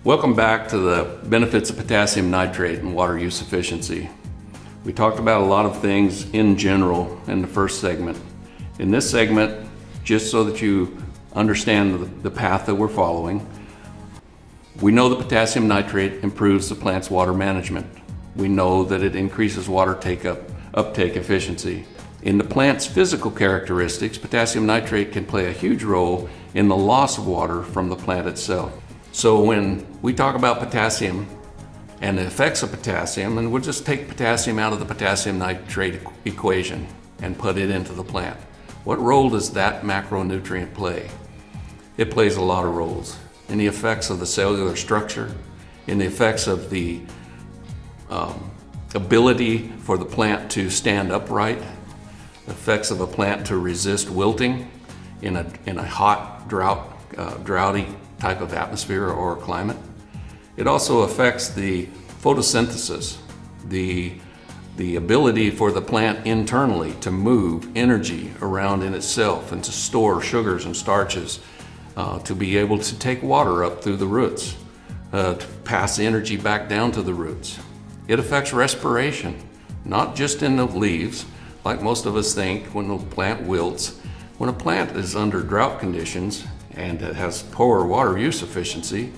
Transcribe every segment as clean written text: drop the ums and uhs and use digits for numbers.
Welcome back to the benefits of potassium nitrate and water use efficiency. We talked about a lot of things in general in the first segment. In this segment, just so that you understand the path that we're following, we know that potassium nitrate improves the plant's water management. We know that it increases water uptake efficiency. In the plant's physical characteristics, potassium nitrate can play a huge role in the loss of water from the plant itself. So when we talk about potassium and the effects of potassium, and we'll just take potassium out of the potassium nitrate equation and put it into the plant. What role does that macronutrient play? It plays a lot of roles in the effects of the cellular structure, in the effects of the ability for the plant to stand upright, the effects of a plant to resist wilting in a hot, droughty type of atmosphere or climate. It also affects the photosynthesis, the ability for the plant internally to move energy around in itself and to store sugars and starches, to be able to take water up through the roots, to pass the energy back down to the roots. It affects respiration, not just in the leaves, like most of us think when the plant wilts. When a plant is under drought conditions and it has poor water use efficiency,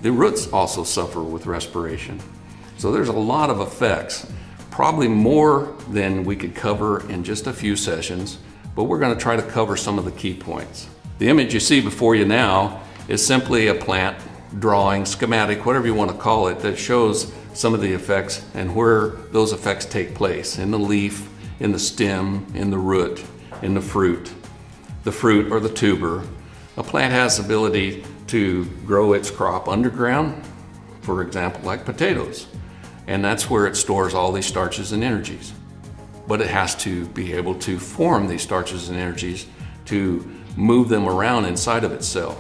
the roots also suffer with respiration. So there's a lot of effects, probably more than we could cover in just a few sessions, but we're going to try to cover some of the key points. The image you see before you now is simply a plant drawing, schematic, whatever you want to call it, that shows some of the effects and where those effects take place: in the leaf, in the stem, in the root, in the fruit or the tuber. A plant has the ability to grow its crop underground, for example, like potatoes, and that's where it stores all these starches and energies. But it has to be able to form these starches and energies to move them around inside of itself.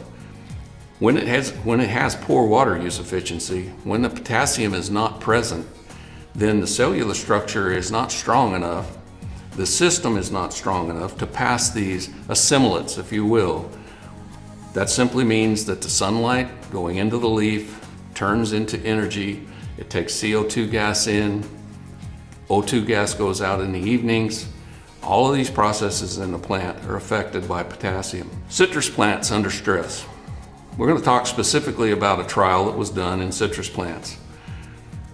When it has poor water use efficiency, when the potassium is not present, then the cellular structure is not strong enough, the system is not strong enough to pass these assimilates, if you will. That simply means that the sunlight going into the leaf turns into energy. It takes CO2 gas in, O2 gas goes out in the evenings. All of these processes in the plant are affected by potassium. Citrus plants under stress. We're going to talk specifically about a trial that was done in citrus plants.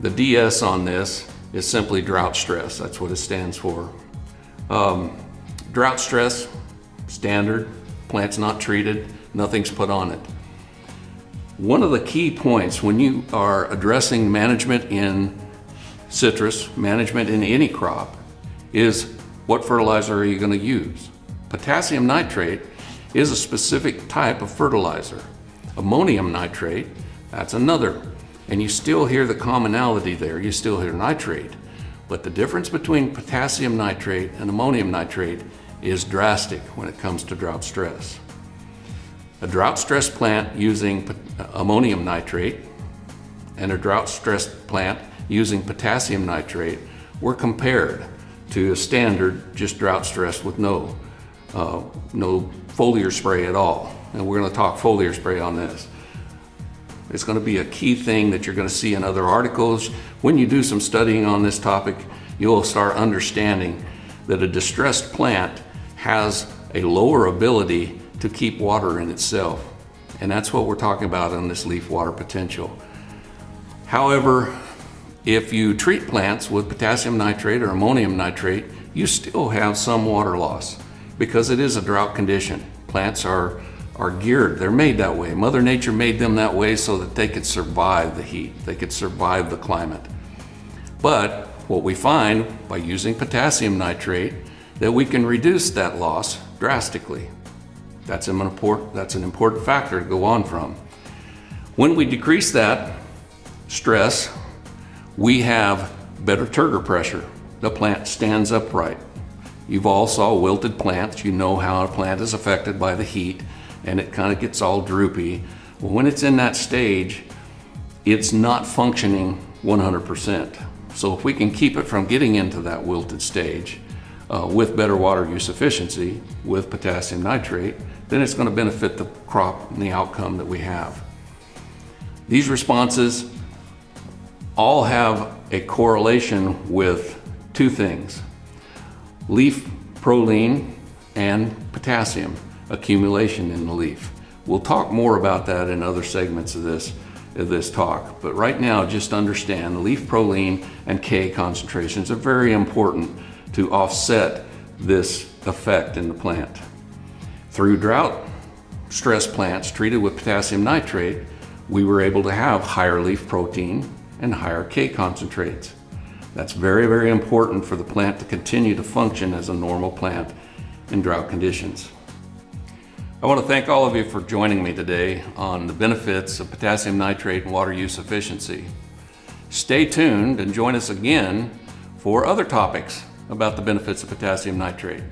The DS on this is simply drought stress. That's what it stands for. Drought stress, standard, plant's not treated, nothing's put on it. One of the key points when you are addressing management in citrus, management in any crop, is what fertilizer are you going to use? Potassium nitrate is a specific type of fertilizer. Ammonium nitrate, that's another. And you still hear the commonality there, you still hear nitrate. But the difference between potassium nitrate and ammonium nitrate is drastic when it comes to drought stress. A drought stressed plant using ammonium nitrate and a drought stressed plant using potassium nitrate were compared to a standard just drought stress with no foliar spray at all. And we're going to talk foliar spray on this. It's going to be a key thing that you're going to see in other articles. When you do some studying on this topic, you'll start understanding that a distressed plant has a lower ability to keep water in itself. And that's what we're talking about on this leaf water potential. However, if you treat plants with potassium nitrate or ammonium nitrate, you still have some water loss because it is a drought condition. Plants are geared, they're made that way. Mother Nature made them that way so that they could survive the heat, they could survive the climate. But what we find by using potassium nitrate, that we can reduce that loss drastically. That's an important factor to go on from. When we decrease that stress, we have better turgor pressure. The plant stands upright. You've all saw wilted plants. You know how a plant is affected by the heat and it kind of gets all droopy. Well, when it's in that stage, it's not functioning 100%. So if we can keep it from getting into that wilted stage with better water use efficiency with potassium nitrate, then it's going to benefit the crop and the outcome that we have. These responses all have a correlation with two things: leaf proline and potassium accumulation in the leaf. We'll talk more about that in other segments of this talk, but right now just understand the leaf proline and K concentrations are very important to offset this effect in the plant. Through drought stress plants treated with potassium nitrate, we were able to have higher leaf protein and higher K concentrates. That's very, very important for the plant to continue to function as a normal plant in drought conditions. I want to thank all of you for joining me today on the benefits of potassium nitrate and water use efficiency. Stay tuned and join us again for other topics about the benefits of potassium nitrate.